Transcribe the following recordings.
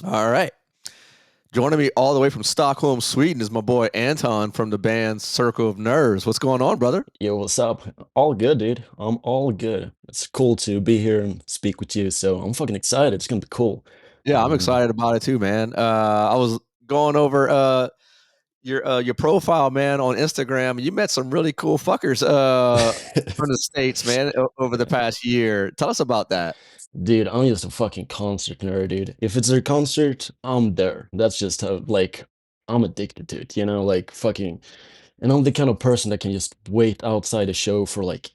All right. Joining me all the way from Stockholm, Sweden is my boy Anton from the band Circle of Nerves. What's going on, brother? Yo, what's up? All good, dude. I'm all good. It's cool to be here and speak with you, so I'm fucking excited. It's gonna be cool. Yeah, I'm Um, excited about it too, man. I was going over your profile, man, on Instagram. You met some really cool fuckers from the States, man, over the past year. Tell us about that. dude, I'm just a fucking concert nerd, dude. If it's a concert, I'm there. That's just how, like, I'm addicted to it, like fucking. And I'm the kind of person that can just wait outside a show for like,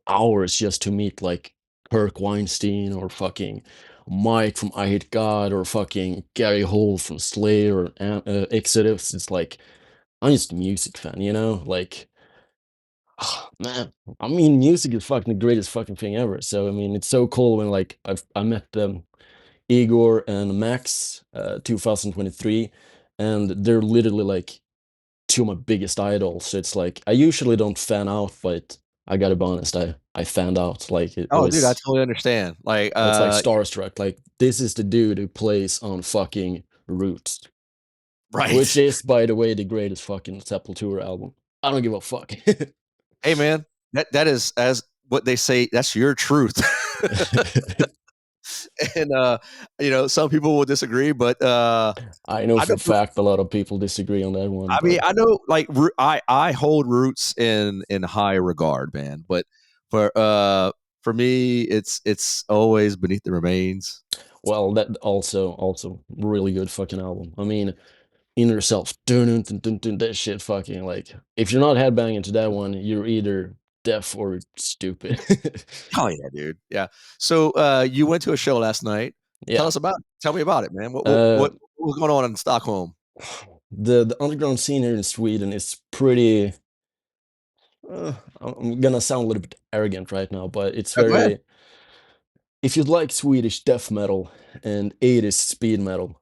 hours just to meet like Kirk Weinstein or fucking Mike from I Hate God or fucking Gary Holt from Slayer or Exodus. It's like, I'm just a music fan, Like, man, I mean, music is fucking the greatest fucking thing ever. So, I mean, it's so cool when like I met Igor and Max, 2023, and they're literally like two of my biggest idols. So it's like I usually don't fan out, but I gotta be honest, I fanned out. Like Oh, dude, I totally understand. Like, I was like starstruck. Like this is the dude who plays on fucking Roots, which right. is, by the way, the greatest fucking Sepultura album. I don't give a fuck. Hey, man, that is as what they say. That's your truth. And some people will disagree, but I know I for know a fact a lot of people disagree on that one, I mean, but I know, like, I hold Roots in high regard, man. But for for me, it's always Beneath the Remains. well, that also really good fucking album. I mean, Inner Self, dun, dun, dun, dun, dun, that shit fucking like if you're not headbanging to that one, you're either deaf or stupid. Oh yeah, dude. Yeah. So you went to a show last night. Yeah. Tell me about it, man. What what Uh what, what was going on in Stockholm? the underground scene here in Sweden is pretty I'm gonna sound a little bit arrogant right now, but it's Yeah, go ahead. very, if you like Swedish death metal and 80s speed metal,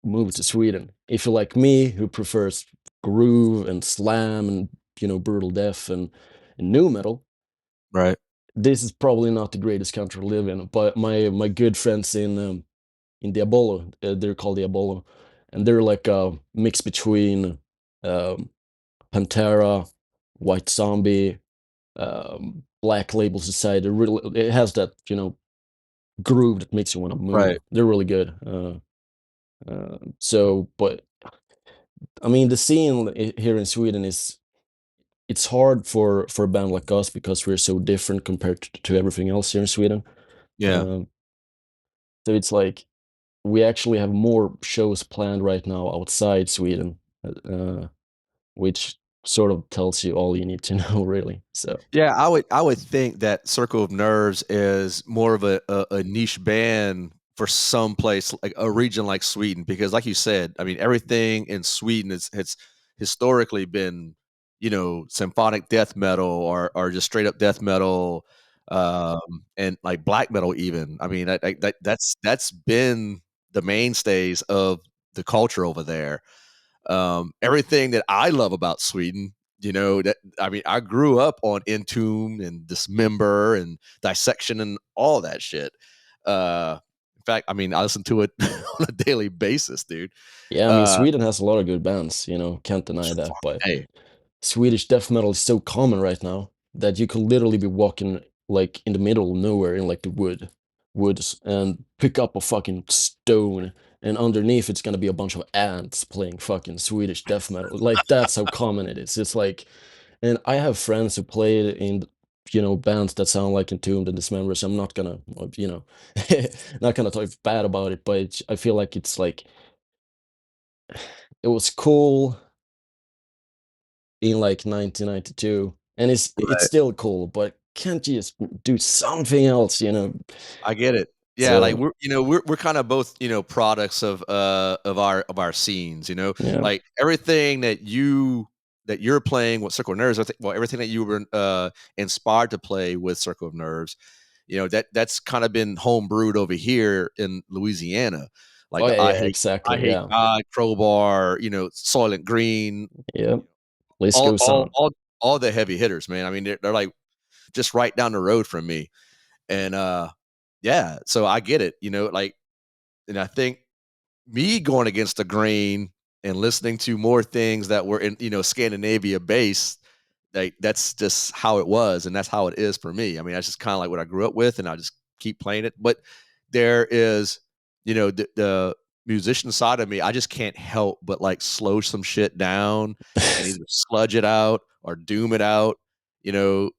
move to Sweden. If you're like me, who prefers groove and slam and brutal death and new metal, Right. this is probably not the greatest country to live in. But my good friends in Diabolo, they're called Diabolo, and they're like a mix between um, Pantera, White Zombie, Black Label Society. Really, it has that groove that makes you want to move. Right. They're really good. But I mean, the scene here in Sweden is, it's hard for a band like us because we're so different compared to everything else here in Sweden. Yeah. Um, so it's like we actually have more shows planned right now outside Sweden, which sort of tells you all you need to know, really. So Yeah, I would think that Circle of Nerves is more of a niche band for some place like a region like Sweden, because like you said, I mean everything in Sweden is it's historically been, symphonic death metal or just straight up death metal, and like black metal even. I mean that's been the mainstays of the culture over there. Everything that I love about Sweden, that I mean, I grew up on Entomb and Dismember and Dissection and all that shit. In fact, I mean, I listen to it on a daily basis, dude. yeah, I mean, Uh, Sweden has a lot of good bands, can't deny that. But hey, Swedish death metal is so common right now that you could literally be walking like in the middle of nowhere in like the woods and pick up a fucking stone, and underneath it's gonna be a bunch of ants playing fucking Swedish death metal. Like that's how common it is. It's like, and I have friends who played in bands that sound like Entombed and Dismember. So I'm not gonna not gonna talk bad about it, but I feel like it's like it was cool in like 1992, and it's right. still cool, but can't you just do something else, I get it. Yeah, like so we're kind of both, products of our scenes, yeah. like everything that you're playing with Circle of Nerves. I think, well, everything that you were inspired to play with Circle of Nerves, that's kind of been home brewed over here in Louisiana. Like Oh yeah, I yeah, hate I exactly, hate yeah, God, Crowbar, Soylent Green, yeah, list all goes all on. all all the heavy hitters, man. I mean, they're like just right down the road from me. And yeah, so I get it, like and I think me going against the grain and listening to more things that were in, Scandinavia based, like that's just how it was, and that's how it is for me. I mean, that's just kind of like what I grew up with, and I just keep playing it. But there is, the musician side of me. I just can't help but like slow some shit down and either sludge it out or doom it out. You know,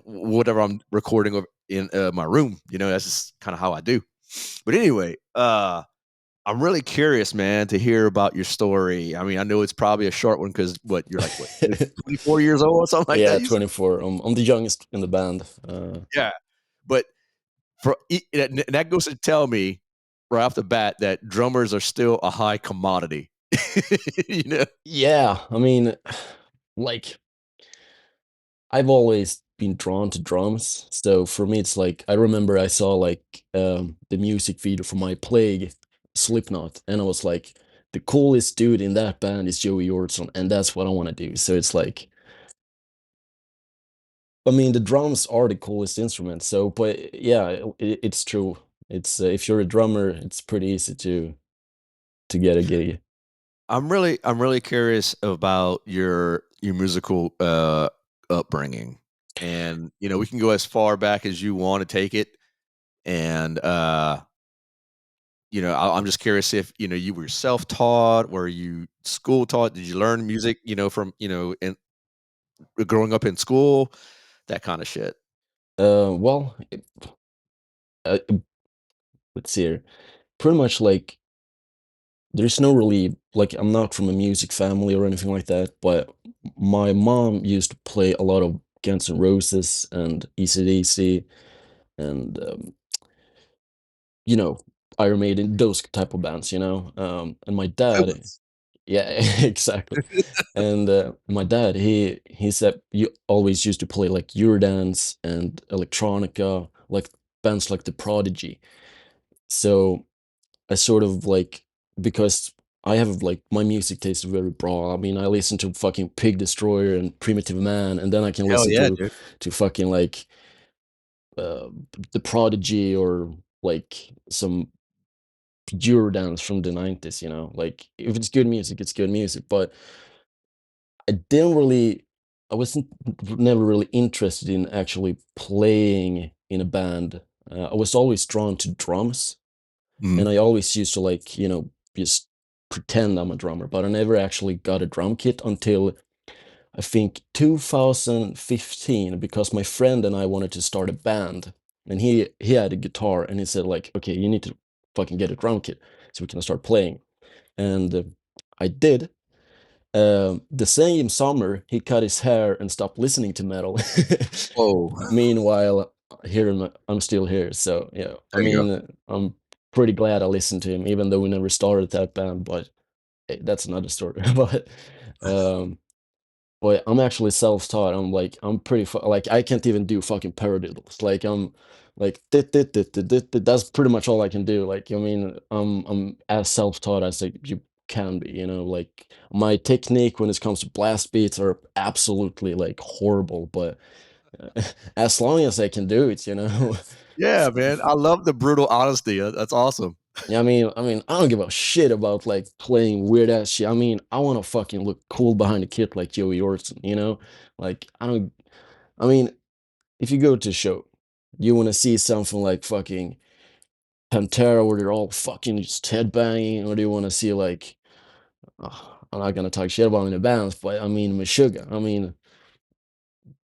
whatever I'm recording in my room. That's just kind of how I do. But anyway, I'm really curious, man, to hear about your story. I mean, I know it's probably a short one because what you're like, what, 24 years old or something like Yeah, that? You said? 24. I'm the youngest in the band. Yeah. But that goes to tell me right off the bat that drummers are still a high commodity. you know? Yeah, I mean, like I've always been drawn to drums. So for me, it's like I remember I saw like the music video for my Plague Slipknot, and I was like, the coolest dude in that band is Joey Jordison, and that's what I want to do. So it's like, I mean, the drums are the coolest instrument. So, but yeah, it's true. It's if you're a drummer, it's pretty easy to get a gig. I'm really curious about your musical upbringing. And we can go as far back as you want to take it. And I'm just curious if, you were self-taught, were you school taught? Did you learn music, from, in growing up in school, that kind of shit? Well, uh, let's see here. Pretty much like there's no really like I'm not from a music family or anything like that, but my mom used to play a lot of Guns N' Roses and AC/DC and you know Iron Maiden, those type of bands, and my Good dad, ones. yeah, exactly. And my dad, he said you always used to play like Eurodance and electronica, like bands like The Prodigy. So I sort of like because I have like my music taste is very broad. I mean, I listen to fucking Pig Destroyer and Primitive Man, and then I can Hell listen yeah, dude. to fucking like uh, The Prodigy or like some Eurodance from the 90s. Like if it's good music, it's good music. But I didn't really, I wasn't never really interested in actually playing in a band. I was always drawn to drums, Mhm. and I always used to like, just pretend I'm a drummer, but I never actually got a drum kit until I think 2015 because my friend and I wanted to start a band, and he had a guitar, and he said like, okay, you need to fucking get a drum kit so we can start playing, and I did. The same summer, he cut his hair and stopped listening to metal. Whoa. Meanwhile, here I'm still here. So yeah, I There you go. mean, I'm pretty glad I listened to him, even though we never started that band. But hey, that's another story. Um, but I'm actually self-taught. I'm like I'm pretty like I can't even do fucking paradiddles. Like I'm like that's pretty much all I can do. Like I mean, I'm as self-taught as like, you can be. Like my technique when it comes to blast beats are absolutely like horrible. But as long as I can do it, Yeah, man. I love the brutal honesty. That's awesome. Yeah, I mean, I don't give a shit about like playing weird ass shit. I mean, I want to fucking look cool behind the kit like Joey Orson. Like I don't. I mean, if you go to a show, you want to see something like fucking Pantera where they're all fucking just headbanging, or do you want to see like, I'm not gonna talk shit about them in the bands, but I mean, Meshuggah. I mean,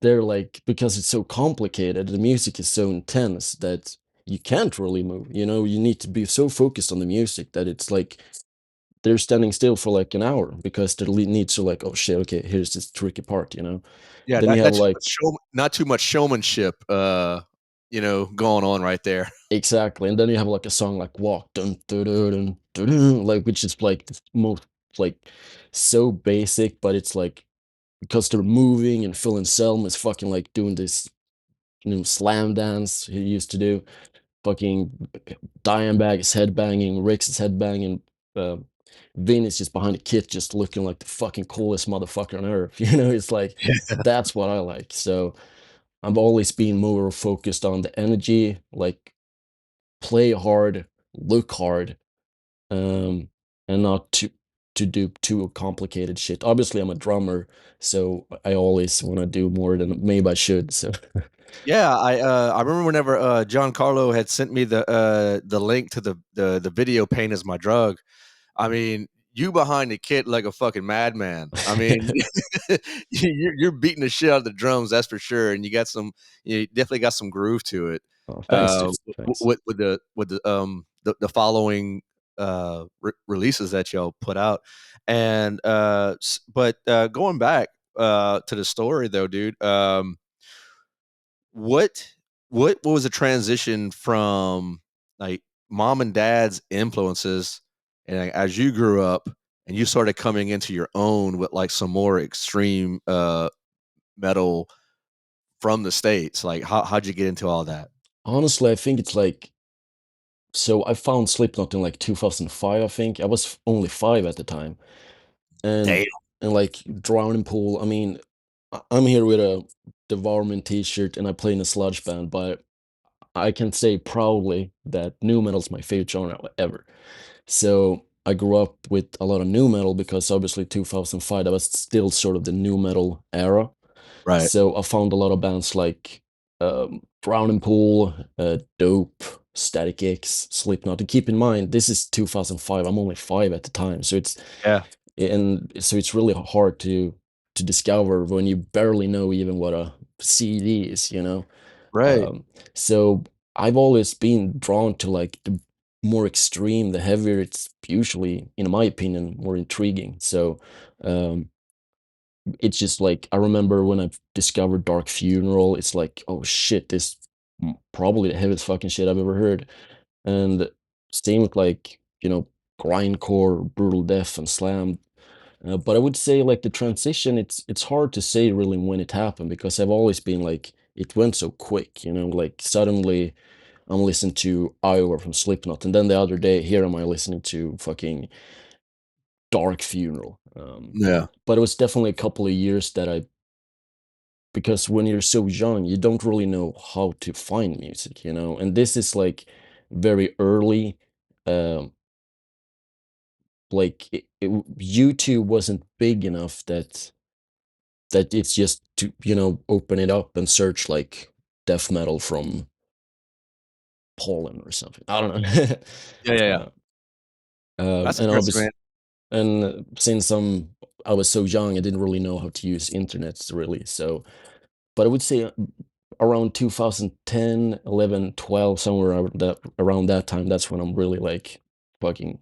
they're like because it's so complicated, the music is so intense that you can't really move. You need to be so focused on the music that it's like they're standing still for like an hour because they need to like, oh shit, okay, here's this tricky part. Yeah, Then you not have not too like much not too much showmanship, going on right there. exactly, and then you have like a song like walk dun dun dun dun dun, dun, like which is like the most like so basic, but it's like because they're moving and Phil Anselmo is fucking like doing this slam dance he used to do. Fucking Dimebag is headbanging, Rex is headbanging, uh, Vin is just behind the kit, just looking like the fucking coolest motherfucker on earth. It's like that's what I like. So I've always been more focused on the energy, like play hard, look hard. um, and not to do too complicated shit. Obviously, I'm a drummer, so I always want to do more than maybe I should. So Yeah, I remember whenever, Giancarlo had sent me the link to the video "Pain Is My Drug." I mean, you behind the kit like a fucking madman. I mean, you're beating the shit out of the drums, that's for sure, and you definitely got some groove to it. oh, thanks, dude. Thanks. With the following, releases that y'all put out, and, going back, to the story though, dude, what what was the transition from, like, mom and dad's influences, and, like, as you grew up and you started coming into your own with, like, some more extreme, metal from the States? Like, how'd you get into all that? Honestly, I think it's like, so I found Slipknot in like 2005. I think I was only 5 at the time, and Damn. like Drowning Pool. I mean, I'm here with a Devourment T-shirt, and I play in a sludge band, but I can say proudly that new metal is my favorite genre ever. So I grew up with a lot of new metal because obviously 2005 that was still sort of the new metal era. Right. So I found a lot of bands like Drowning Pool, Dope, Static X, Slipknot. And keep in mind, this is 2005. I'm only 5 at the time, so Yeah. it's really hard to discover when you barely know even what a CD is, you know. Right. So I've always been drawn to like the more extreme, the heavier it's usually, in my opinion, more intriguing. So um, it's just like I remember when I discovered Dark Funeral, it's like, oh shit, this probably the heaviest fucking shit I've ever heard. And same with like, grindcore, brutal death, and slam. But I would say like the transition, it's hard to say really when it happened because I've always been like it went so quick, like suddenly I'm listening to Iowa from Slipknot, and then the other day here am I listening to fucking Dark Funeral. Yeah. But it was definitely a couple of years that I because when you're so young, you don't really know how to find music, and this is like very early. Um, like YouTube wasn't big enough that it's just to open it up and search like death metal from Poland or something. I don't know. Yeah, yeah, yeah. uh, That's and impressive, man. obviously, and since I was so young, I didn't really know how to use internet really. So, but I would say around 2010, 11, 12, somewhere around that time, that's when I'm really like fucking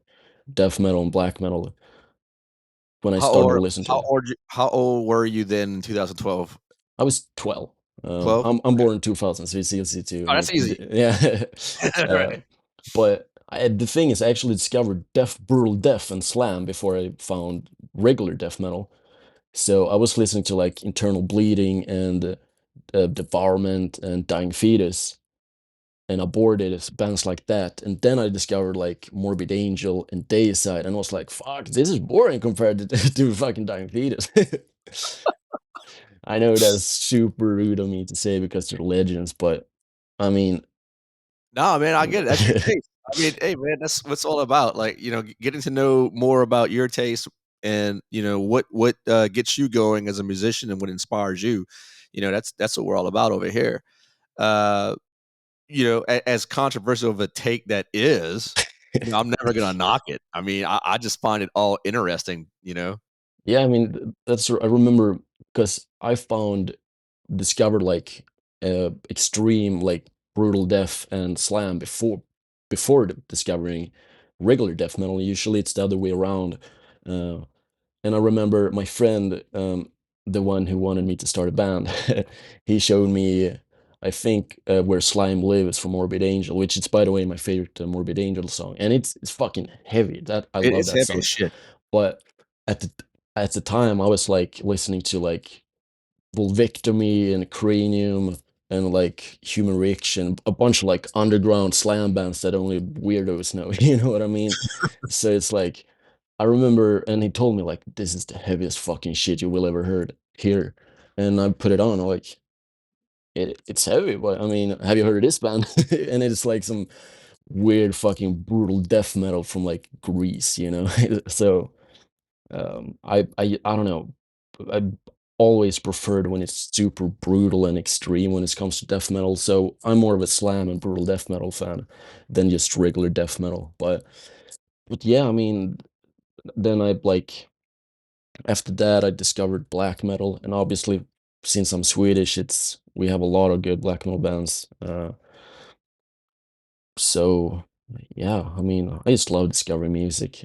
death metal and black metal when I How started to old listen to it. how old were you then in 2012? I was 12. 12? I'm Okay. born in 2000, so it's easy to Oh, that's easy. yeah. uh, Right. but the thing is, I actually discovered brutal death and slam before I found regular death metal. So I was listening to like Internal Bleeding and Devourment and Dying Fetus and Aborted, bands like that. And then I discovered like Morbid Angel and Deicide, and I was like, "Fuck, this is boring compared to to fucking Dying Fetus." I know that's super rude of me to say because they're legends, but I mean, No, man, I get it. That's your taste. I mean, hey, man, that's what it's all about. Like, getting to know more about your taste and, what gets you going as a musician and what inspires you. That's what we're all about over here. Uh, as controversial of a take that is, I'm never gonna knock it. I mean, I just find it all interesting. yeah, I mean, I remember because I discovered like extreme, like brutal death and slam before discovering regular death metal. Usually it's the other way around. Uh, And I remember my friend, the one who wanted me to start a band, he showed me, I think, Where Slime Lives from Morbid Angel, which is, by the way, my favorite Morbid Angel song. And it's fucking heavy. That I love It's that heavy as song. shit. But at the time, I was like listening to like Vulvectomy and Cranium and like Human Reaction, a bunch of like underground slam bands that only weirdos know. You know what I mean? So it's like I remember, and he told me like this is the heaviest fucking shit you will ever hear, and I put it on. I'm like, it's heavy, but I mean, have you heard of this band? And it's like some weird fucking brutal death metal from like Greece, you know? So I don't know. I always preferred when it's super brutal and extreme when it comes to death metal. So I'm more of a slam and brutal death metal fan than just regular death metal. But yeah, I mean, then I like after that I discovered black metal, and obviously since I'm Swedish, it's we have a lot of good black metal bands. So yeah, I mean, I just love discovering music.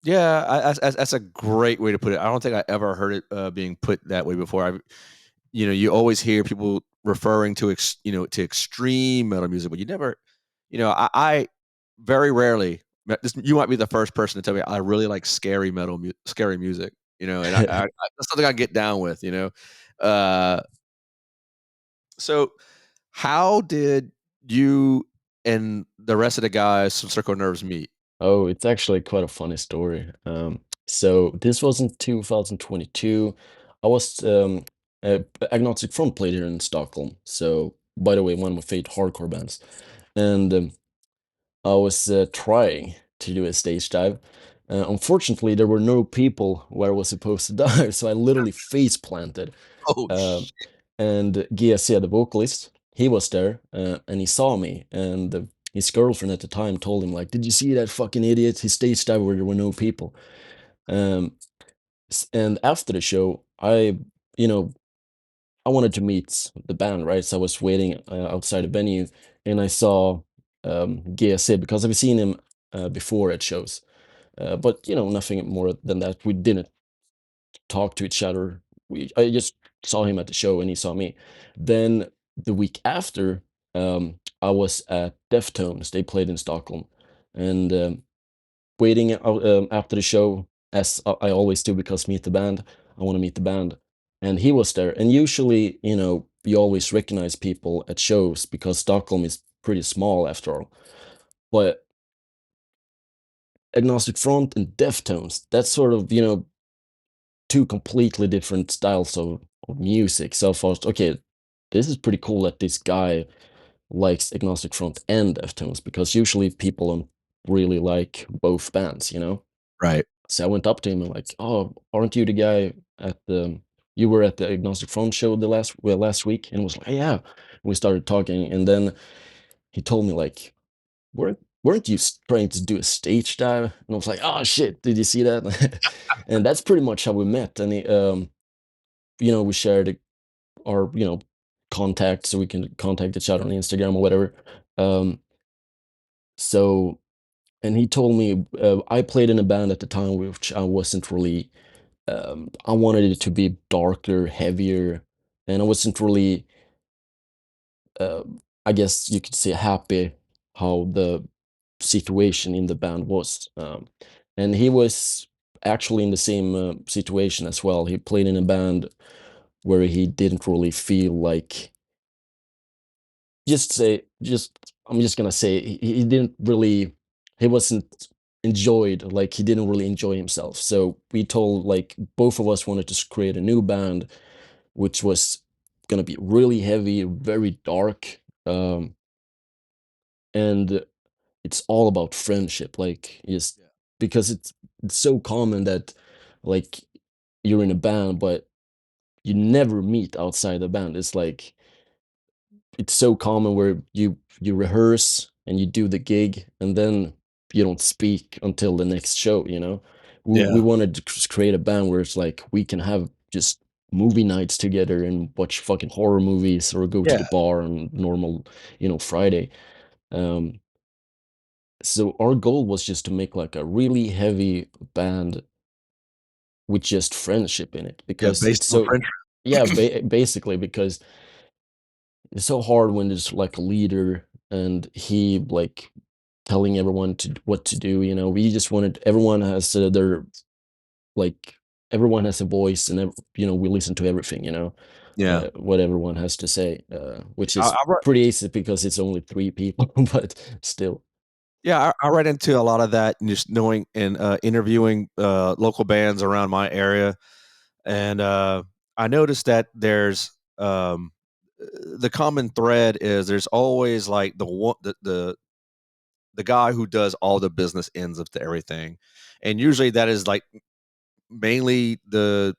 Yeah, that's a great way to put it. I don't think I ever heard it, being put that way before. You always hear people referring to to extreme metal music, but you never, I very rarely. You might be the first person to tell me I really like scary music. And that's something I get down with. Uh, so how did you and the rest of the guys from Circle Nerves meet? Oh, it's actually quite a funny story. So this was in 2022. I was Agnostic Front played here in Stockholm. So by the way, one of my favorite hardcore bands, and I was trying to do a stage dive. Unfortunately, there were no people where I was supposed to dive, so I literally face planted. Oh, Um, and GSC, the vocalist, he was there, and he saw me, and his girlfriend at the time told him like, "Did you see that fucking idiot? He stage dived where there were no people." Um, and after the show, you know, I wanted to meet the band, right? So I was waiting outside the venue, and I saw GSC because I've seen him before at shows, but nothing more than that. We didn't talk to each other. I just saw him at the show and he saw me. Then the week after, I was at Deftones. They played in Stockholm, and waiting out after the show, as I always do because meet the band. I want to meet the band, and he was there. And usually, you always recognize people at shows because Stockholm is pretty small after all. But Agnostic Front and Deftones, that's sort of two completely different styles of music. So I thought, okay, this is pretty cool that this guy likes Agnostic Front and Deftones because usually people don't really like both bands. right. So I went up to him and like, oh, aren't you the guy at the you were at the Agnostic Front show the last week? And was like, yeah. We started talking, and then he told me like, weren't you trying to do a stage dive? And I was like, oh shit, did you see that? And that's pretty much how we met. And we shared our contact so we can contact each other on Instagram or whatever. Um, so and he told me I played in a band at the time which I wasn't really. I wanted it to be darker, heavier, and I wasn't really. Uh, I guess you could say happy how the situation in the band was. And he was actually in the same situation as well. He played in a band where he didn't really feel like I'm just gonna say he didn't really he wasn't enjoyed like he didn't really enjoy himself. So we told like both of us wanted to create a new band which was gonna be really heavy, very dark, and it's all about friendship. Like just Yeah. because it's so common that like you're in a band but you never meet outside the band. It's like it's so common where you rehearse and you do the gig and then you don't speak until the next show. We Yeah. wanted to create a band where it's like we can have just movie nights together and watch fucking horror movies or go to Yeah. the bar on normal Friday. um so our goal was just to make like a really heavy band with just friendship in it Yeah, because based it's on so friendship. yeah, basically because it's so hard when there's like a leader and he like telling everyone to what to do. We just wanted everyone has their like everyone has a voice, and we listen to everything. Yeah. What everyone has to say, which I is I ru pretty easy because it's only three people, but still. yeah, I run into a lot of that and just knowing and, interviewing, local bands around my area, and, I noticed that the common thread is there's always, like, the one the guy who does all the business ends of everything, and usually that is like mainly the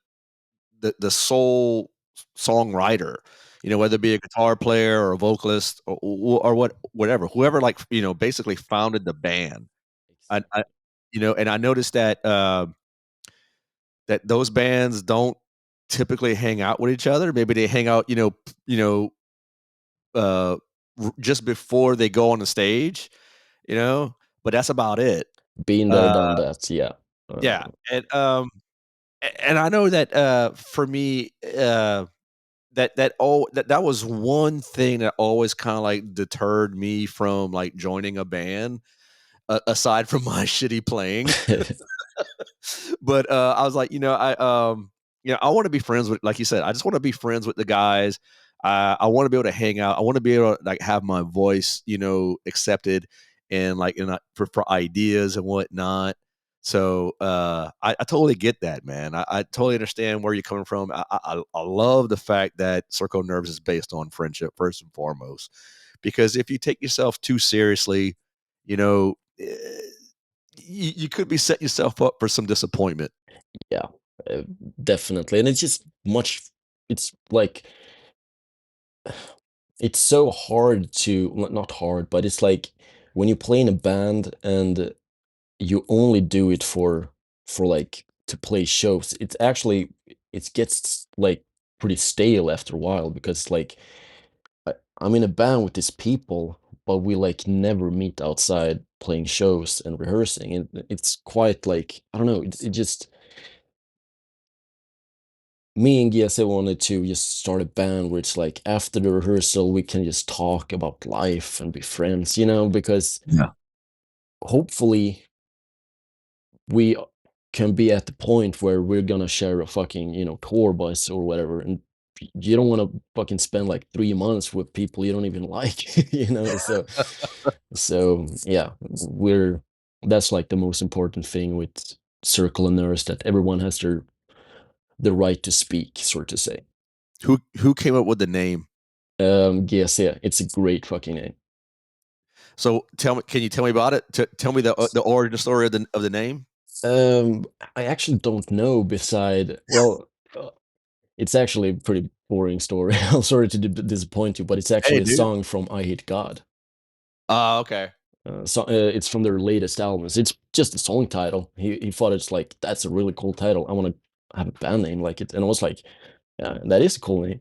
sole songwriter, whether it be a guitar player or a vocalist or whatever, whoever like basically founded the band. I and I noticed that those bands don't typically hang out with each other. Maybe they hang out, uh, just before they go on the stage, you know, but that's about it. Been there, Uh, done that. Yeah. yeah, Uh, and I know that for me, that was one thing that always kind of like deterred me from like joining a band, aside from my shitty playing. But I was like, I want to be friends with, like you said, I just want to be friends with the guys. I want to be able to hang out. I want to be able to like have my voice, accepted and like for ideas and whatnot. So I totally get that, man. I totally understand where you're coming from. I love the fact that Circle of Nerves is based on friendship first and foremost, because if you take yourself too seriously, you know. You could be setting yourself up for some disappointment. yeah, uh, definitely. And it's just much, it's like, it's so hard to, not hard, but it's like when you play in a band and you only do it for like to play shows, it's actually, it gets like pretty stale after a while because like I'm in a band with these people, but we like never meet outside playing shows and rehearsing. And it's quite like, I don't know, it just, me and Giese wanted to just start a band where it's like after the rehearsal we can just talk about life and be friends, because Yeah. hopefully we can be at the point where we're gonna share a fucking, tour bus or whatever, and you don't want to fucking spend like 3 months with people you don't even like, so yeah, we're that's like the most important thing with Circle and Nurse, that everyone has the right to speak, sort to say. Who came up with the name? Yes, yeah, it's a great fucking name. So tell me, can you tell me about it? Tell me the origin story of the name. Um, I actually don't know. Beside, well, uh, it's actually a pretty boring story. I'm sorry to disappoint you, but it's Hey, actually a dude. song from I Hate God. Okay. It's from their latest albums. It's just a song title. He thought it's like, that's a really cool title. I want to have a band name like it, and I was like, yeah, that is a cool name.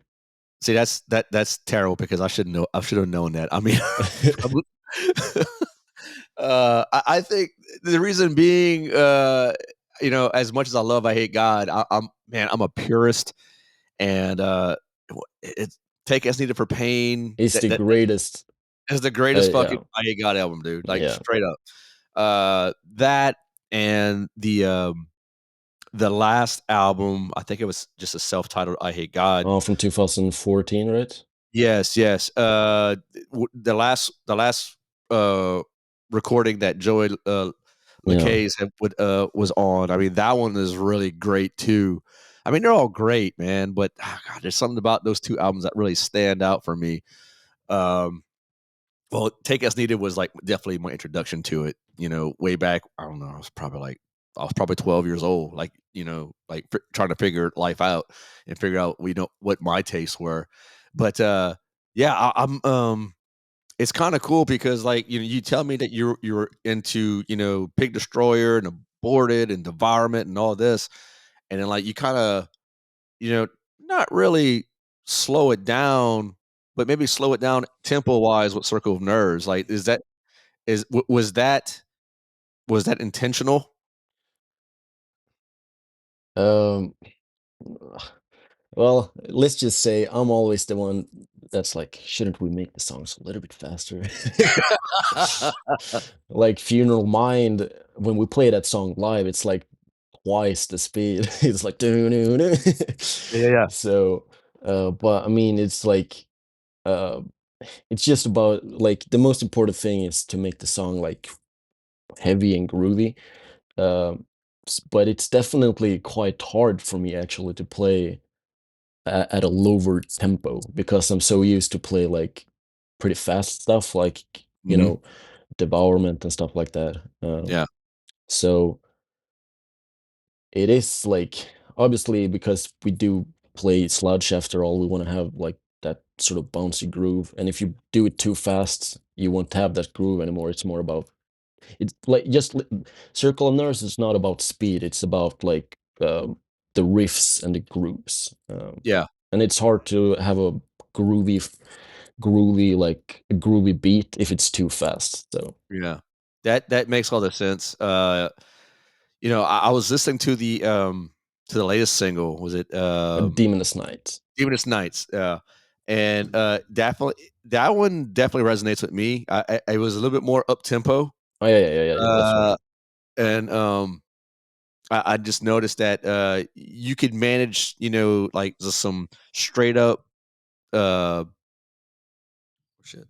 See, that's terrible because I should know. I should have known that. I mean, I'm- I think the reason being, as much as I love, I hate God. I'm a purist, and it's take as needed for pain. It's the That greatest. is the greatest Yeah, fucking I hate God album, dude. Like yeah. straight up. That and the last album, I think it was just a self-titled I Hate God. Oh, from 2014, right? Yes, yes. The last uh recording that Joey Yeah. Lacaze was on. I mean, that one is really great too. I mean, they're all great, man, but God, there's something about those two albums that really stand out for me. Um, well, Take As Needed was like definitely my introduction to it. Way back. I don't know. I was probably 12 years old. Like like trying to figure life out and figure out what my tastes were. But yeah, I'm. It's kind of cool because like you tell me that you're into Pig Destroyer and Aborted and Devourment and all this, and then like you kind of you know not really slow it down, but maybe slow it down tempo wise with Circle of Nerves. Like, was that intentional? Um, well, let's just say I'm always the one that's like, shouldn't we make the songs a little bit faster? Like Funeral Mind, when we play that song live, it's like twice the speed. It's like do do do. Yeah, yeah. So, but I mean, it's like, uh, it's just about like the most important thing is to make the song like heavy and groovy. Um, but it's definitely quite hard for me actually to play at a lower tempo because I'm so used to play like pretty fast stuff, like, you Mhm. know, devourment and stuff like that. Yeah. So it is like obviously because we do play sludge after all, we want to have like that sort of bouncy groove. And if you do it too fast, you won't have that groove anymore. It's more about it's like Circle of Nerves is not about speed. It's about like the riffs and the grooves. Yeah. And it's hard to have a groovy, groovy like a groovy beat if it's too fast. So Yeah. That makes all the sense. I was listening to the latest single. Was it a Demoness Night. Demoness Nights? And definitely that one definitely resonates with me. I was a little bit more up tempo. Oh yeah, Uh definitely. and I just noticed that you could manage, like just some straight up uh shit.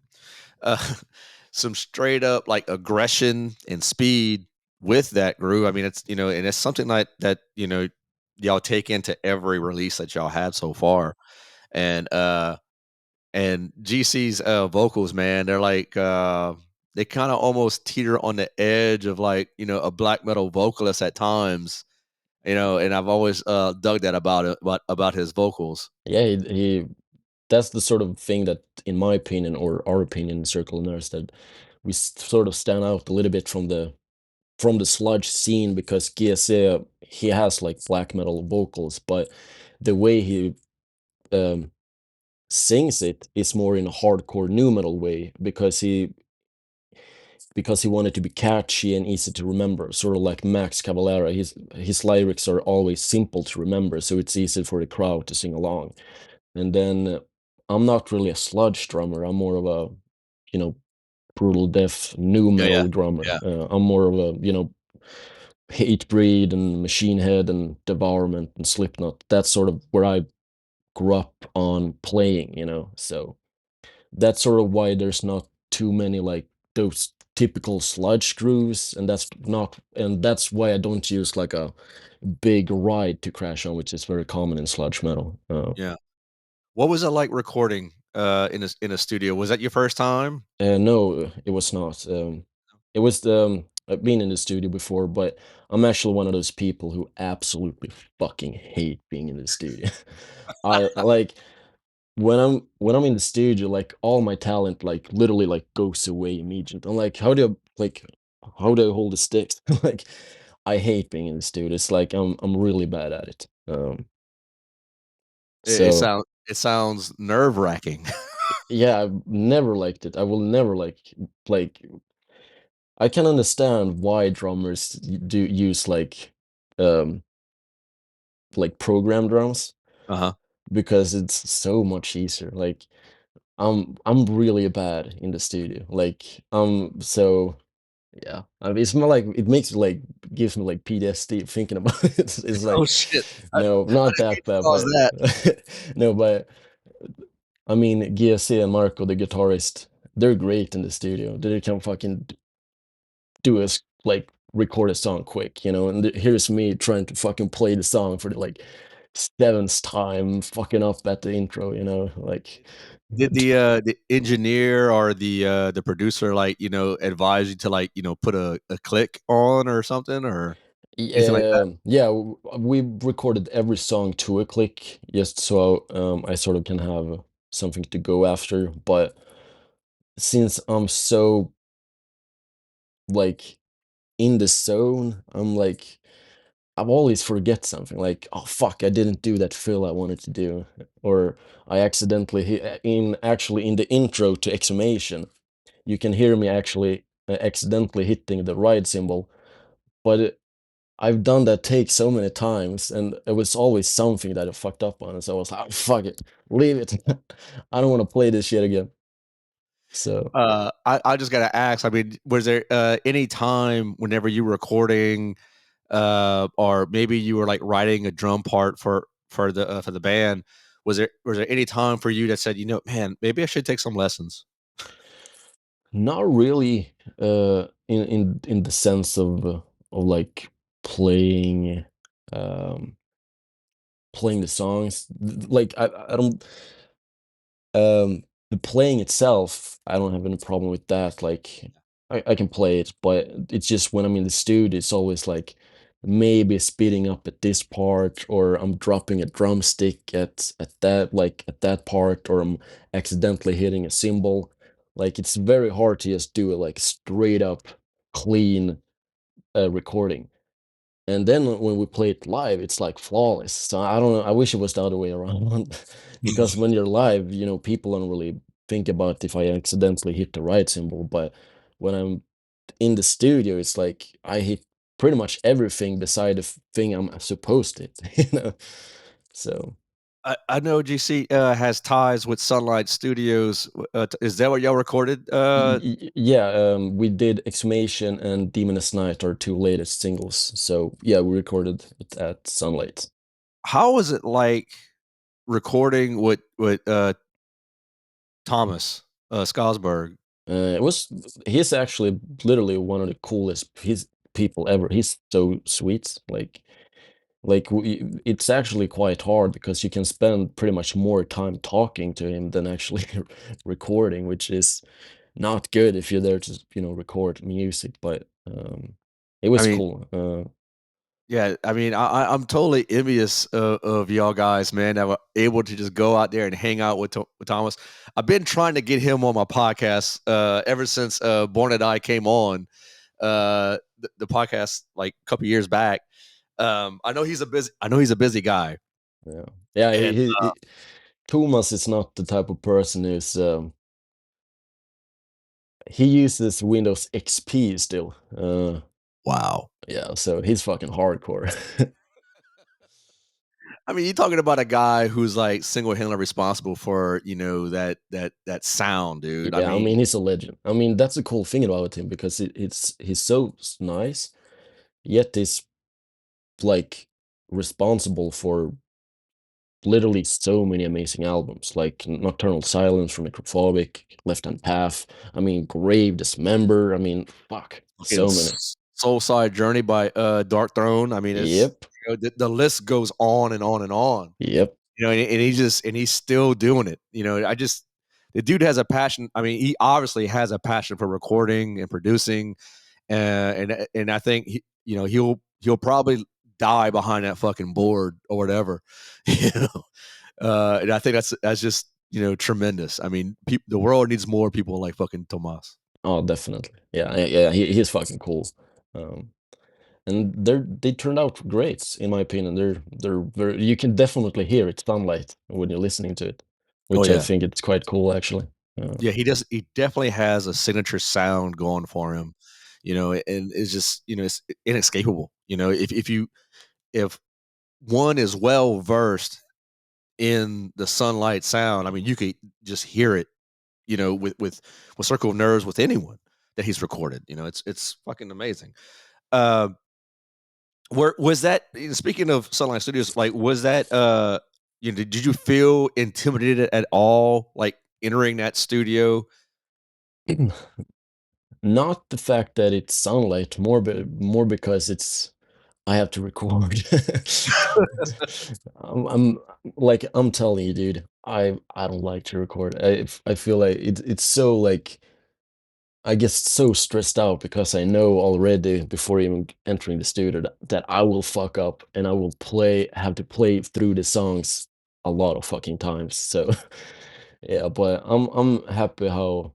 Uh some straight up like aggression and speed with that groove. I mean, and it's something like that, y'all take into every release that y'all had so far. And GC's vocals, man, they're like they kind of almost teeter on the edge of like, a black metal vocalist at times, and I've always dug that about it, about his vocals. Yeah, he that's the sort of thing that, in my opinion, or our opinion, in Circle of Nerves, that we sort of stand out a little bit from the sludge scene because Giese, he has like black metal vocals, but the way he um, sings it is more in a hardcore new metal way because he wanted to be catchy and easy to remember, sort of like Max Cavalera. His lyrics are always simple to remember, so it's easy for the crowd to sing along. And then I'm not really a sludge drummer. I'm more of a, you know, brutal death new Yeah, yeah, metal drummer. yeah, I'm more of a, Hatebreed and Machine Head and Devourment and Slipknot. That's sort of where I grew up on playing. So that's sort of why there's not too many like those typical sludge grooves, and that's why I don't use like a big ride to crash on, which is very common in sludge metal. yeah. What was it like recording in a studio? Was that your first time? No, it was not. It was I've been in the studio before, but I'm actually one of those people who absolutely fucking hate being in the studio. I like when I'm in the studio, like all my talent like literally like goes away immediately. I'm like, how do I hold the sticks? Like, I hate being in the studio. It's like I'm really bad at it. So It sounds nerve wracking. yeah, I've never liked it. I will never like I can understand why drummers do use um like program drums Uh-huh. because it's so much easier. Like I'm really bad in the studio. Like so yeah. I mean, it's more like it makes me like gives me like PTSD thinking about it. It's Oh like shit. no, I not didn't mean that to bad, cause but that. no, but I mean GSC and Marco, the guitarist, they're great in the studio. They can fucking do a like record a song quick, and here's me trying to fucking play the song for the like seventh time, fucking up at the intro, like Did the engineer or the producer, like, advise you to, like, put a click on or something or anything like that? yeah, we recorded every song to a click just so I sort of can have something to go after. But since I'm so like in the zone, I'm like I've always forget something like, oh fuck, I didn't do that fill I wanted to do, or I accidentally actually in the intro to Exhumation, you can hear me actually accidentally hitting the ride symbol, but I've done that take so many times, and it was always something that I fucked up on, and so I was like, oh, fuck it, leave it, I don't want to play this shit again. So I just gotta ask, I mean, was there, any time whenever you were recording, or maybe you were, like, writing a drum part for the band, was there any time for you that said, "Man, maybe I should take some lessons?" not really in the sense of like playing um playing the songs. Like I don't the playing itself, I don't have any problem with that. Like I can play it, but it's just when I'm in the studio, it's always like maybe speeding up at this part, or I'm dropping a drumstick at that part, or I'm accidentally hitting a cymbal. Like it's very hard to just do a like straight up clean recording. And then when we play it live, it's like flawless. So I don't know. I wish it was the other way around, because when you're live, people don't really think about if I accidentally hit the right cymbal. But when I'm in the studio, it's like I hit pretty much everything beside the thing I'm supposed to hit, So I know GC has ties with Sunlight Studios. Is that what y'all recorded? yeah, we did Exhumation and Demoness Night, our two latest singles. So yeah, we recorded it at Sunlight. How was it like recording with Thomas Skosberg? It was He's actually literally one of the coolest people ever. He's so sweet. It's actually quite hard because you can spend pretty much more time talking to him than actually recording, which is not good if you're there to record music. But it I was mean, cool. yeah, I mean, I'm totally envious of y'all guys, man, that were able to just go out there and hang out with Thomas. I've been trying to get him on my podcast ever since Born and I came on the podcast like a couple years back. I know he's a busy guy, Yeah, yeah. and Thomas is not the type of person who's he uses Windows XP still. wow. Yeah, so he's fucking hardcore. I mean, you're talking about a guy who's like single handedly responsible for that sound, dude. I Yeah, I mean, mean, he's a legend. I mean, that's the cool thing about him, because he's so nice, yet he's like responsible for literally so many amazing albums, like Nocturnal Silence from Necrophobic, Left Hand Path. I mean, Grave, Dismember. I mean, fuck, fucking so many. Soul Side Journey by Dark Throne. I mean, it's Yep, the list goes on and on and on. yep. And he's still doing it. The dude has a passion. I mean, he obviously has a passion for recording and producing, and I think he'll probably die behind that fucking board or whatever, you know. And I think that's just tremendous. I mean, the world needs more people like fucking Tomas. Oh, definitely. Yeah, yeah. He's fucking cool. Um, and they turned out great, in my opinion. They're very. You can definitely hear it sunlight when you're listening to it, Oh which I yeah, think it's quite cool actually. yeah. He definitely has a signature sound going for him, and it's just it's inescapable. If one is well versed in the sunlight sound, I mean, you could just hear it, with Circle of Nerves with anyone that he's recorded. It's fucking amazing. Uh, where was that? Speaking of Sunlight Studios, like, was that? Did you feel intimidated at all, like entering that studio? Not the fact that it's sunlight, more because it's I have to record. I'm like I'm telling you, dude. I don't like to record. I feel like it's so like I get so stressed out because I know already before even entering the studio that I will fuck up, and I will have to play through the songs a lot of fucking times. So yeah, but I'm happy how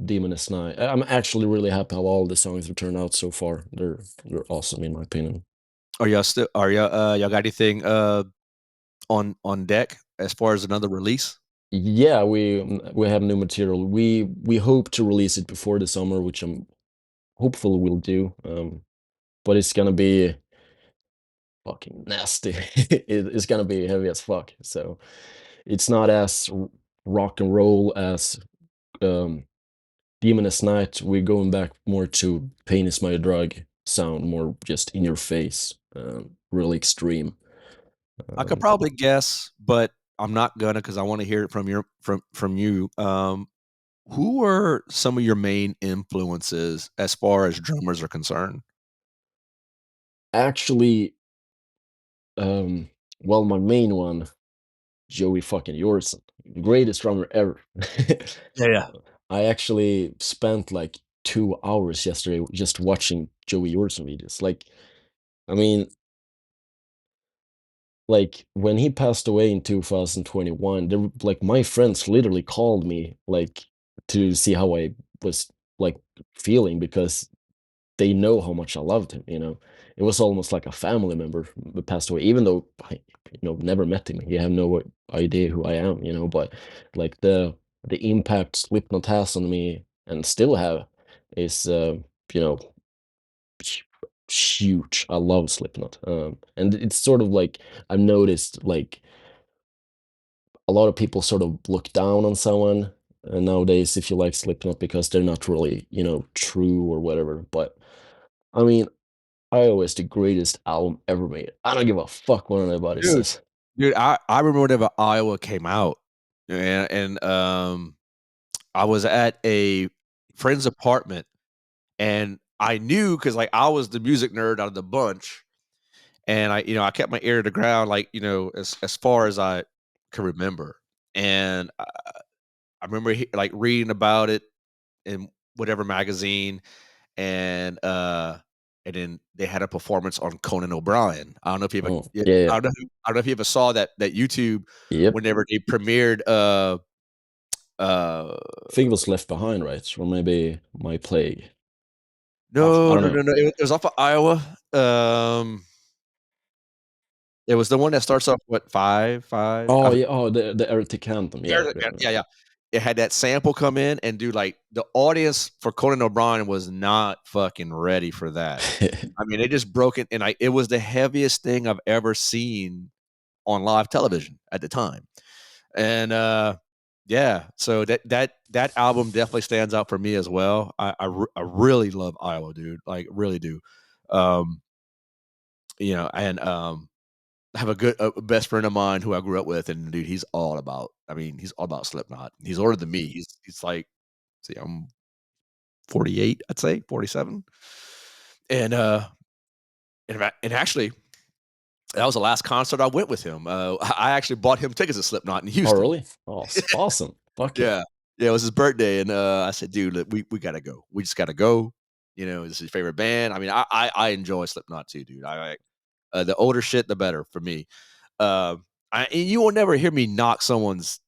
Demoness Night. I'm actually really happy how all the songs have turned out so far. They're awesome in my opinion. Y'all got anything on deck as far as another release? Yeah, we have new material. We hope to release it before the summer, which I'm hopefully will do. But it's gonna be fucking nasty. It's gonna be heavy as fuck. So it's not as rock and roll as um, Demoness Night. We're going back more to Pain Is My Drug sound, more just in your face, really extreme. I could Um, probably guess, but I'm not gonna because I want to hear it from you. Who are some of your main influences as far as drummers are concerned? Actually, um, well, my main one, Joey fucking Yorson, greatest drummer ever. Yeah, yeah. I actually spent like 2 hours yesterday just watching Joey Orson videos. I mean, like when he passed away in 2021, like my friends literally called me like to see how I was like feeling because they know how much I loved him, you know. It was almost like a family member that passed away, even though I, never met him. He had no idea who I am, you know. But like the impact Slipknot has on me and still have is, you know, huge. I love Slipknot, and it's sort of like I've noticed like a lot of people sort of look down on someone nowadays if you like Slipknot because they're not really, true or whatever. But I mean, Iowa is the greatest album ever made. I don't give a fuck what anybody Dude, says. I remember whenever Iowa came out, I was at a friend's apartment, and I knew because like I was the music nerd out of the bunch, and I kept my ear to the ground, like as far as I can remember, and I remember like reading about it in whatever magazine, and and then they had a performance on Conan O'Brien. I don't know if you ever, Oh, yeah, yeah, yeah. I don't know if you ever saw that YouTube Yep. whenever they premiered uh I think it was Left Behind, right? Or maybe My Plague. I no, don't no, no, know. no, it was off of Iowa. It was the one that starts off what, 5, Oh, yeah. Oh, the Heretic Anthem. Yeah, yeah, yeah, yeah, yeah. It had that sample come in, and dude, like the audience for Conan O'Brien was not fucking ready for that. yeah. I mean, they just broke it, and it was the heaviest thing I've ever seen on live television at the time. And yeah, so that album definitely stands out for me as well. I really love Iowa, dude. Like really do. Um, and I have a best friend of mine who I grew up with, and dude, he's all about. I mean, he's all about Slipknot. He's older than me. He's like, see, I'm 48, I'd say 47, and and actually, that was the last concert I went with him. I actually bought him tickets to Slipknot in Oh, Houston. really? Oh, awesome. Fuck yeah. Yeah. Yeah, it was his birthday, and, I said, "Dude, look, we gotta go. We just gotta go." This is his favorite band. I mean, I enjoy Slipknot too, dude. The older shit, the better for me. And you will never hear me knock someone's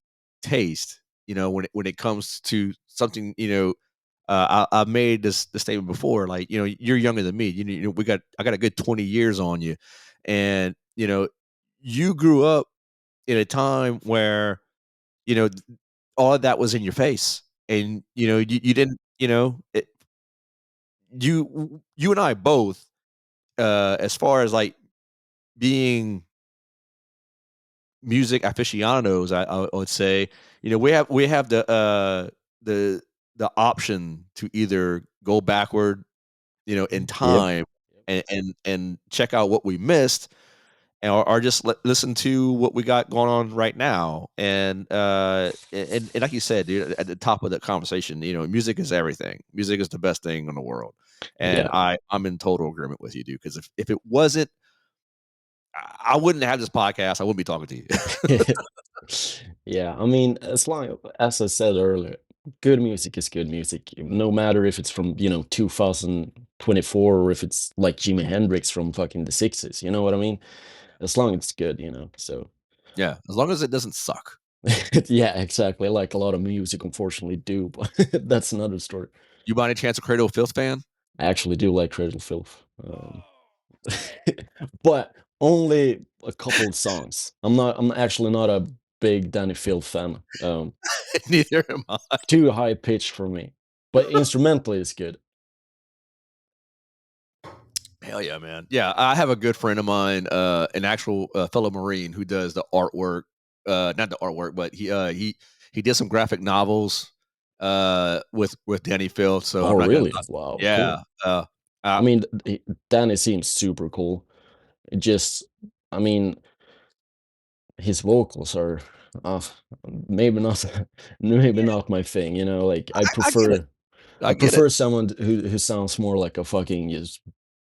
taste, when it comes to something, I've made this statement before, like, you're younger than me. I got a good 20 years on you, and, you grew up in a time where, you know, all of that was in your face, and, you didn't, you and I both, as far as, like, being music aficionados, I would say, we have the option to either go backward, in Yep. time and check out what we missed, or just listen to what we got going on right now. And like you said, dude, at the top of the conversation, music is everything. Music is the best thing in the world, and Yeah. I'm in total agreement with you, dude. Because if it wasn't, I wouldn't have this podcast. I wouldn't be talking to you. Yeah, I mean, as I said earlier, good music is good music. No matter if it's from, 2024 or if it's like Jimi Hendrix from fucking the 60s, you know what I mean? As long as it's good, So Yeah, as long as it doesn't suck. yeah, exactly. Like a lot of music unfortunately do, but that's another story. You by any chance a Cradle of Filth fan? I actually do like Cradle of Filth. But only a couple of songs. I'm actually not a big Danny Field fan. Neither am I. Too high pitched for me. But instrumentally it's good. Hell yeah, man. Yeah, I have a good friend of mine, an actual fellow Marine who does the artwork. Not the artwork, but he did some graphic novels with Danny Field. So Oh, I'm not gonna. really? Wow, Yeah. cool. I Uh, mean, Danny seems super cool. It just, I mean, his vocals are uh, maybe not maybe not my thing, like I get it. I I get it. prefer someone who sounds more like a fucking just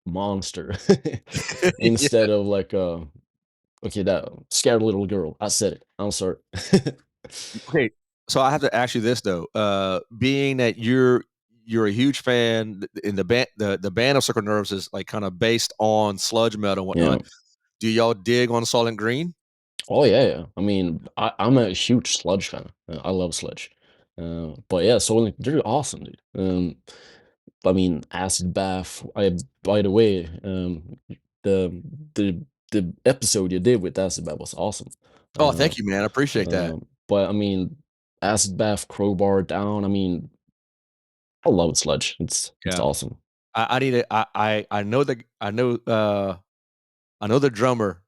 monster Yeah. instead of like okay, that scared little girl. I said it. I'm sorry. Okay. So I have to ask you this though. Being that you're a huge fan, in the band of Circle Nerves is like kind of based on sludge metal and Yeah. whatnot. Do y'all dig on Solid Green? Oh yeah, yeah. I mean, I'm a huge Sludge fan. I love Sludge. But yeah, so like, they're awesome, dude. I mean, Acid Bath. By the way, the the the episode you did with Acid Bath was awesome. Oh, Uh, thank you, man. I appreciate that. but I mean, Acid Bath, Crowbar Down. I mean, I love Sludge. It's Yeah. awesome. I need to I know the drummer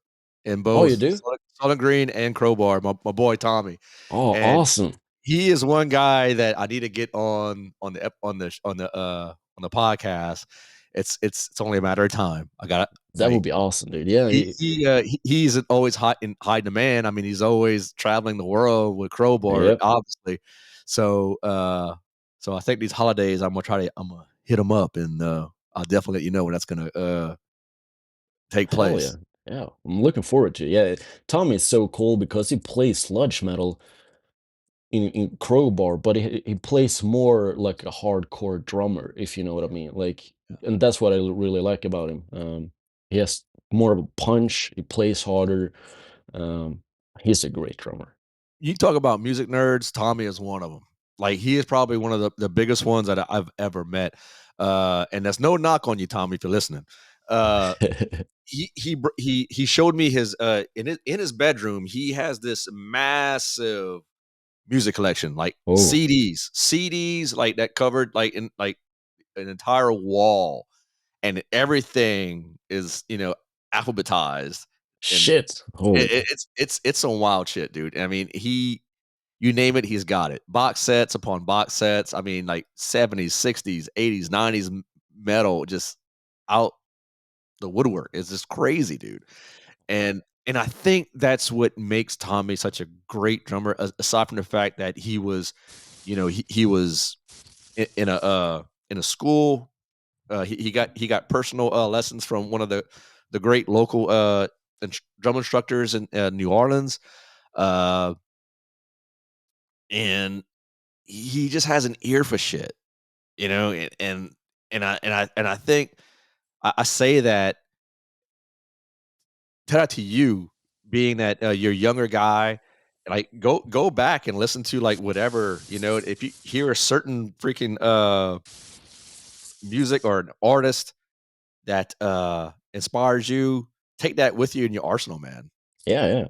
in Oh, you both do? Solid Green and Crowbar, my boy Tommy, Oh, and awesome. he is one guy that I need to get on the ep on the podcast. It's only a matter of time. I got That would like be awesome, dude. Yeah. he's always hot in high demand. I mean, he's always traveling the world with Crowbar, Yep. obviously. So so I think these holidays I'm gonna hit him up and I'll definitely let you know when that's gonna take Hell yeah. place. Yeah. I'm looking forward to it. Yeah. Tommy is so cool because he plays sludge metal in Crowbar, but he plays more like a hardcore drummer, if you know what I mean. Like, and that's what I really like about him. He has more of a punch. He plays harder. Um, he's a great drummer. You talk about music nerds, Tommy is one of them. Like, he is probably one of the biggest ones that I've ever met, and that's no knock on you, Tommy, if you're listening. Uh, he showed me his, in his bedroom, he has this massive music collection, like Oh CDs, like, that covered, like, in like, an entire wall, and everything is, alphabetized, and shit! Oh it's some wild shit, dude. I mean, you name it, he's got it. Box sets upon box sets. I mean, like 70s, 60s, 80s, 90s metal just out the woodwork. It's just crazy, dude. And I think that's what makes Tommy such a great drummer, aside from the fact that he was, he was in a school. He got personal lessons from one of the great local drum instructors in New Orleans. Uh, and he just has an ear for shit, and I think I say that shout out to you being that you're a younger guy. Like go back and listen to like whatever, if you hear a certain freaking music or an artist that inspires you, take that with you in your arsenal, man. yeah, yeah,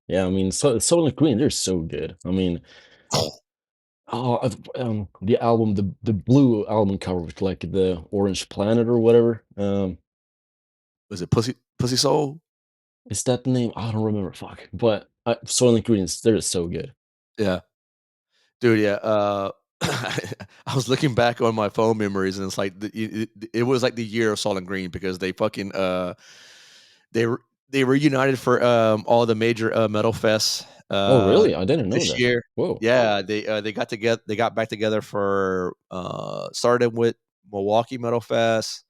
yeah. I mean, Soylent Green, they're so good. I mean, oh, the album, the blue album cover with like the orange planet or whatever. Was it Pussy Soul? Is that the name? I don't remember. Fuck. But Soylent Green, they're so good. Yeah. Dude, yeah, I was looking back on my phone memories, and it's like it was like the year of Solid Green because they fucking they were they reunited for all the major metal fests Oh, really? I didn't know this that. year. Whoa. Yeah, they got back together for started with Milwaukee Metal Fest,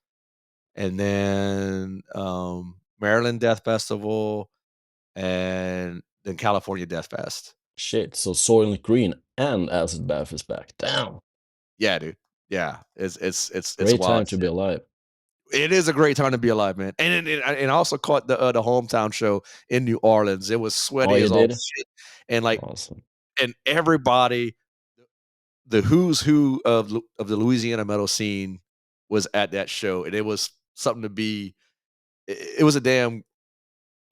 and then Maryland Death Festival, and then California Death Fest. Shit. So Soylent Green and Acid Bath is back. Damn. Yeah, dude. Yeah, it's Great wild time to be shit. alive. It is a great time to be alive, man. And I also caught the hometown show in New Orleans. It was Oh, sweaty you as all did? shit, and like, Awesome. and everybody, the who's who of the Louisiana metal scene was at that show, and it was something to be. It was a damn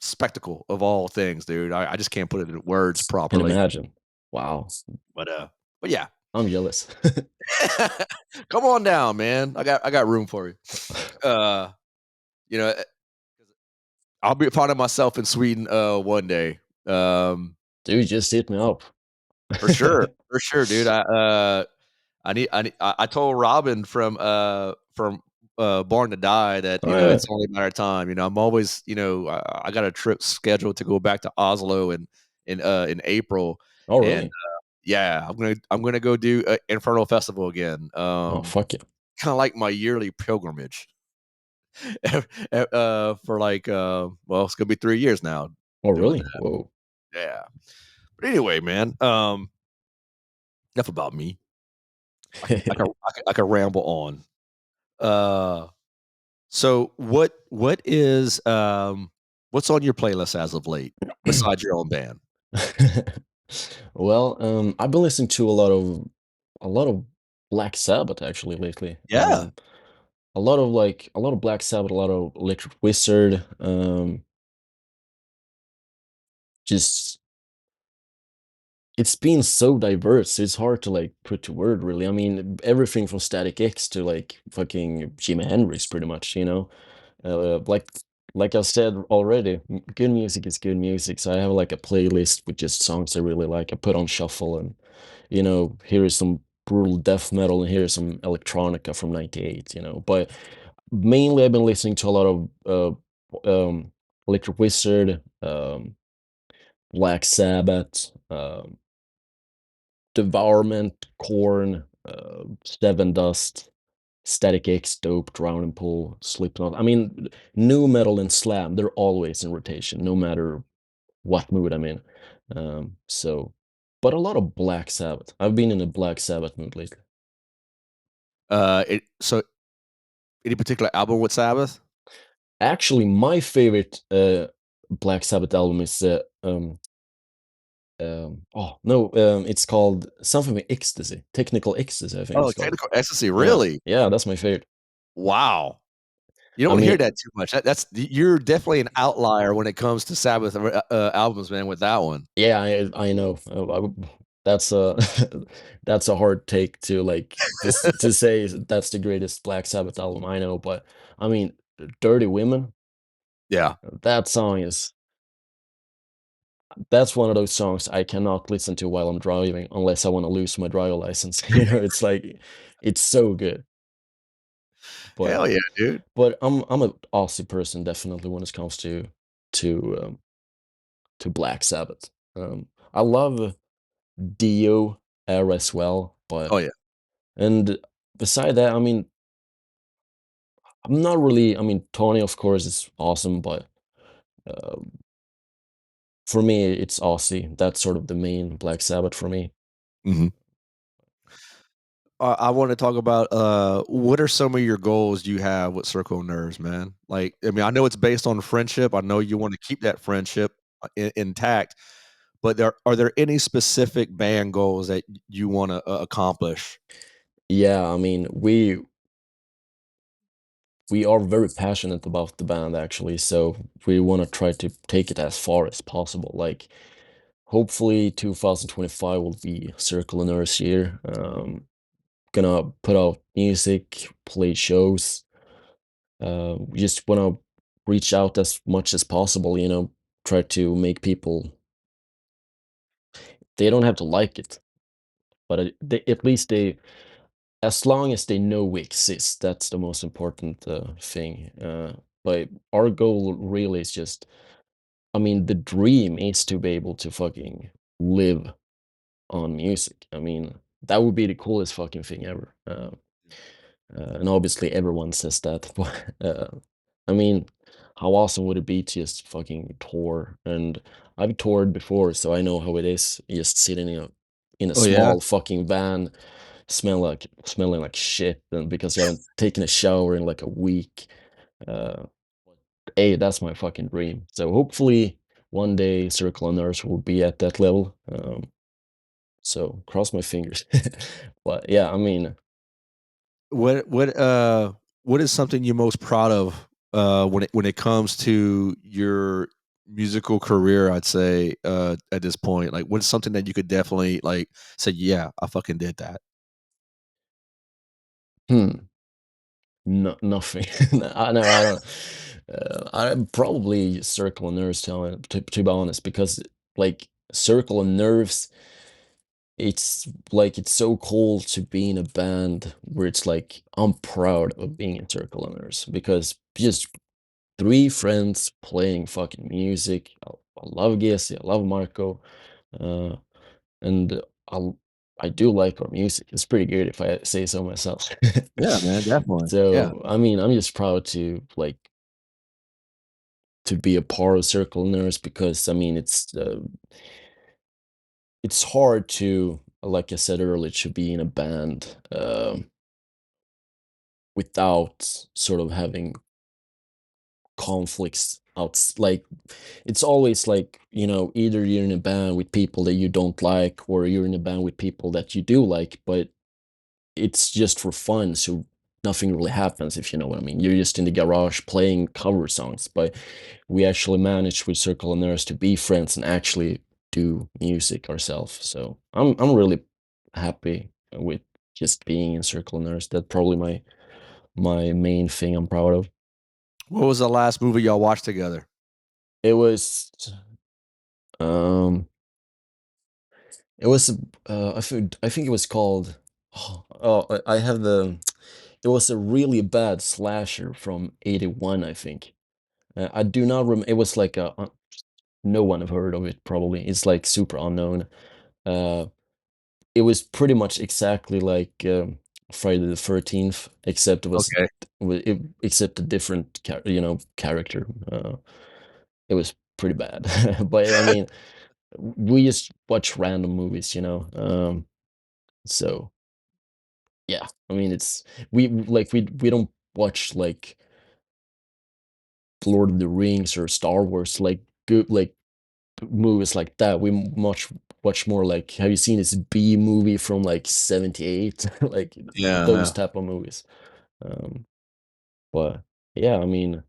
spectacle of all things, dude. I just can't put it in words Can properly, imagine. Wow. but but yeah, I'm jealous. come on down, man. I got room for you. Uh, you know, I'll be finding myself in Sweden one day. Dude, just hit me up. For sure, dude. I told Robin from Born to Die that Oh, yeah. it's only a matter of time. I'm always I got a trip scheduled to go back to Oslo in April, Oh, and really? yeah, I'm gonna go do Infernal Festival again. Oh, fuck yeah. Kind of like my yearly pilgrimage. For like well, it's gonna be 3 years now Oh, doing really? that. Whoa. Yeah. But anyway, man, enough about me. I could ramble on. Uh, so what's on your playlist as of late besides your own band? Well, I've been listening to a lot of Black Sabbath actually lately. Yeah. A lot of Black Sabbath, a lot of Electric Wizard. Just it's been so diverse. It's hard to like put to word really. I mean, everything from Static X to like fucking Jimi Hendrix, pretty much. Like I said already, good music is good music. So I have like a playlist with just songs I really like. I put on shuffle, and here is some brutal death metal, and here is some electronica from '98. But mainly I've been listening to a lot of Electric Wizard, Black Sabbath, Devourment, Corn, Seven Dust, Static X, Dope, Drown and Pull, Slipknot. I mean, new metal and slam, they're always in rotation, no matter what mood I'm in. So, but a lot of Black Sabbath. I've been in a Black Sabbath mood lately. So any particular album with Sabbath? Actually, my favorite Black Sabbath album is oh no, it's called something with ecstasy, technical ecstasy, I think Oh, it's called. Technical Ecstasy, Yeah, really? yeah, that's my favorite. Wow. You I don't hear mean, that too much. You're definitely an outlier when it comes to Sabbath albums, man. With that one, yeah, I know. That's a that's a hard take to like to say that's the greatest Black Sabbath album I know, but I mean, Dirty Women, yeah. that song is that's one of those songs I cannot listen to while I'm driving unless I want to lose my driver license. It's like it's so good. But Hell yeah, dude. but I'm a Aussie person definitely when it comes to to Black Sabbath. I love Dio era as well, but Oh yeah. and beside that, I mean, I'm not really. I mean, Tony, of course, is awesome, but uh, for me, it's Aussie. That's sort of the main Black Sabbath for me. Mhm. I want to talk about what are some of your goals you have with Circle of Nerves, man? Like, I mean, I know it's based on friendship. I know you want to keep that friendship intact, but are there any specific band goals that you want to accomplish? Yeah, I mean, we are very passionate about the band actually, so we want to try to take it as far as possible. Like, hopefully, 2025 will be Circle and Earth's year. Gonna put out music, play shows. We just want to reach out as much as possible. Try to make people. They don't have to like it, but at least as long as they know we exist, that's the most important thing. But our goal really is just, I mean, the dream is to be able to fucking live on music. I mean, that would be the coolest fucking thing ever. And obviously, everyone says that. But I mean, how awesome would it be to just fucking tour? And I've toured before, so I know how it is. Just sitting in a Oh yeah. small fucking van, smelling like shit, and because you haven't taken a shower in like a week. Uh, hey, that's my fucking dream. So hopefully one day Circle and Earth will be at that level. So cross my fingers. But yeah, I mean, What what uh what is something you're most proud of when it comes to your musical career, I'd say at this point? Like what's something that you could definitely like say, yeah, I fucking did that. hmm. No, nothing. I know I don't. I probably Circle and Nerves to be honest, because like Circle and Nerves, it's like it's so cool to be in a band where it's like I'm proud of being in Circle and Nerves because just three friends playing fucking music. I love Giesi, I love Marco, uh, and I I do like our music. It's pretty good if I say so myself. Yeah, man, definitely. Yeah. So, I mean, I'm just proud to like to be a part of Circle Nerds because I mean, it's hard to like I said earlier, to be in a band without sort of having conflicts out. Like it's always like, either you're in a band with people that you don't like, or you're in a band with people that you do like, but it's just for fun, so nothing really happens, if you know what I mean. You're just in the garage playing cover songs, but we actually managed with Circle and Nurse to be friends and actually do music ourselves. So I'm really happy with just being in Circle and Nurse. That's probably my main thing I'm proud of. What was the last movie y'all watched together? It was um it was I think it was called I have the it was a really bad slasher from 81, I think. I do not remember. It was like no one have heard of it. Probably it's like super unknown. Uh, it was pretty much exactly like Friday the 13th, except it was Okay. except a different character. It was pretty bad, but I mean, we just watch random movies, so yeah. I mean, we don't watch like Lord of the Rings or Star Wars like good like movies like that. We much more like, have you seen this B movie from like 78? Like Yeah, those yeah. type of movies. Um, but yeah, I mean,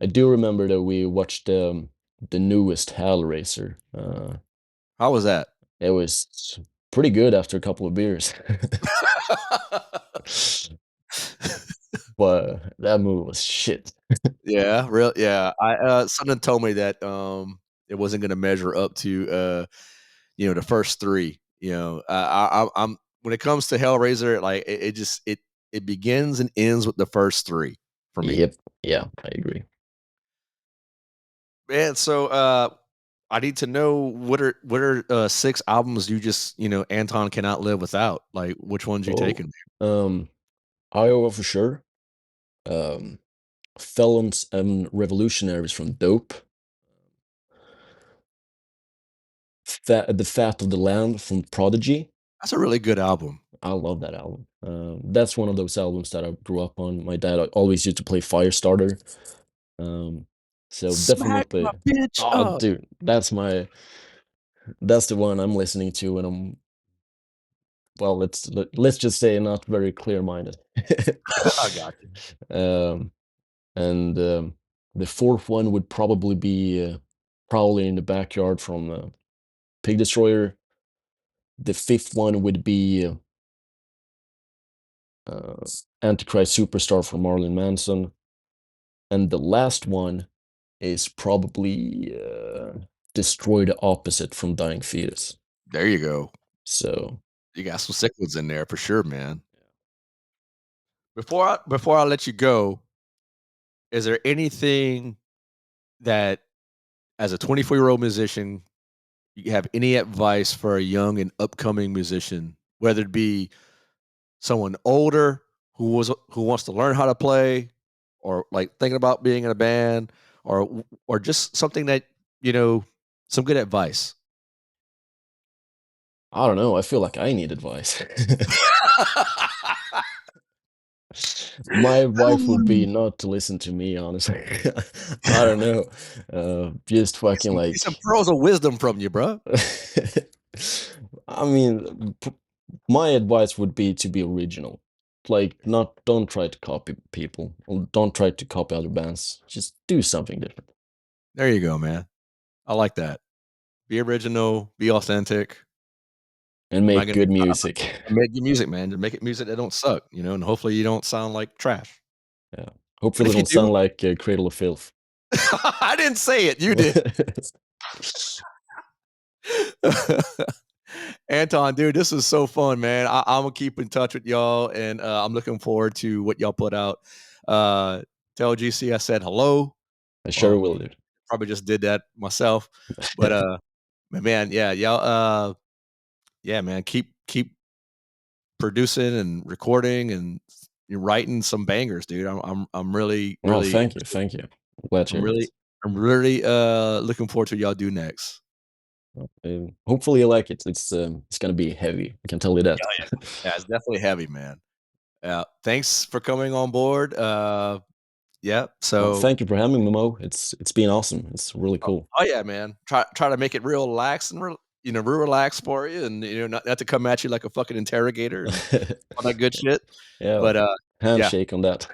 I do remember that we watched the newest Hellraiser. How was that? It was pretty good after a couple of beers. But that movie was shit. Yeah, real yeah. Something told me that, it wasn't gonna measure up to, the first 3, I'm when it comes to Hellraiser, like, it just it begins and ends with the first 3 for me. Yep. Yeah, I agree. Man, so, I need to know what are 6 albums you just, Anton cannot live without? Like, which ones you Oh, taking? um, Iowa for sure. Um, Felons and Revolutionaries from Dope. The Fat of the Land from Prodigy. That's a really good album. I love that album. That's one of those albums that I grew up on. My dad always used to play Firestarter. Um, so Smack my definitely, bitch oh, up. dude, that's the one I'm listening to when I'm, well, let's just say not very clear-minded. I got you. um, and the fourth one would probably be probably in the backyard from Pig Destroyer. The fifth one would be uh, Antichrist Superstar from Marilyn Manson, and the last one is probably Destroy the Opposite from Dying Fetus. There you go. So You got some sick ones in there for sure, man. Before I let you go, is there anything that as a 24-year-old musician, you have any advice for a young and upcoming musician, whether it be someone older who wants to learn how to play, or like thinking about being in a band, or just something that, you know, some good advice? I don't know. I feel like I need advice. My advice would be not to listen to me, honestly. I don't know. Just fucking Get some like. pearls of wisdom from you, bro. I mean, my advice would be to be original. Like, not don't try to copy people. Or don't try to copy other bands. Just do something different There you go, man. I like that. Be original, be authentic. and I'm not make gonna good music. make your music, man. Just make it music that don't suck, and hopefully you don't sound like trash. Yeah. But Hopefully, if you don't sound do, like Cradle of Filth. I didn't say it. You did. Anton, dude, this is so fun, man. I'm gonna keep in touch with y'all, and I'm looking forward to what y'all put out. Uh, Tell GC I said hello. I sure Well, will, dude. probably just did that myself, but man, yeah, y'all, yeah, man, keep producing and recording, and you're writing some bangers, dude. I'm really Oh, really thank you, interested. thank you. Glad to I'm hear really it. I'm really looking forward to what y'all do next. Hopefully you like it. It's gonna be heavy. I can tell you that. Yeah, yeah, it's definitely heavy, man. Yeah, thanks for coming on board. Yeah, Well, so thank you for having me, Mo. It's been awesome. It's really cool. oh yeah, man. Try to make it real relaxed and real relaxed for you, and not to come at you like a fucking interrogator and all that good shit. Yeah, But yeah, handshake on that.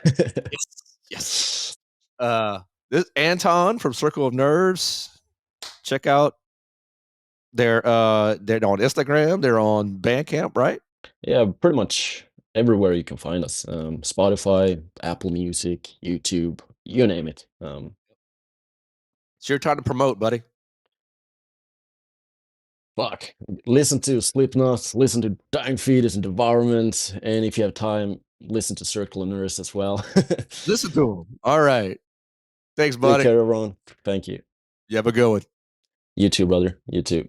yes, yes. Uh, this Anton from Circle of Nerves. Check out they're on Instagram. They're on Bandcamp, right? Yeah, pretty much everywhere you can find us. Spotify, Apple Music, YouTube, you name it. It's your time to promote, buddy. Fuck. Listen to Slipknot, listen to Dying Fetus and Devourment, and if you have time, listen to Circle of Nerves as well. Listen to them. All right. Thanks, Take buddy. care, everyone. Thank you. You have a good one. You too, brother. You too.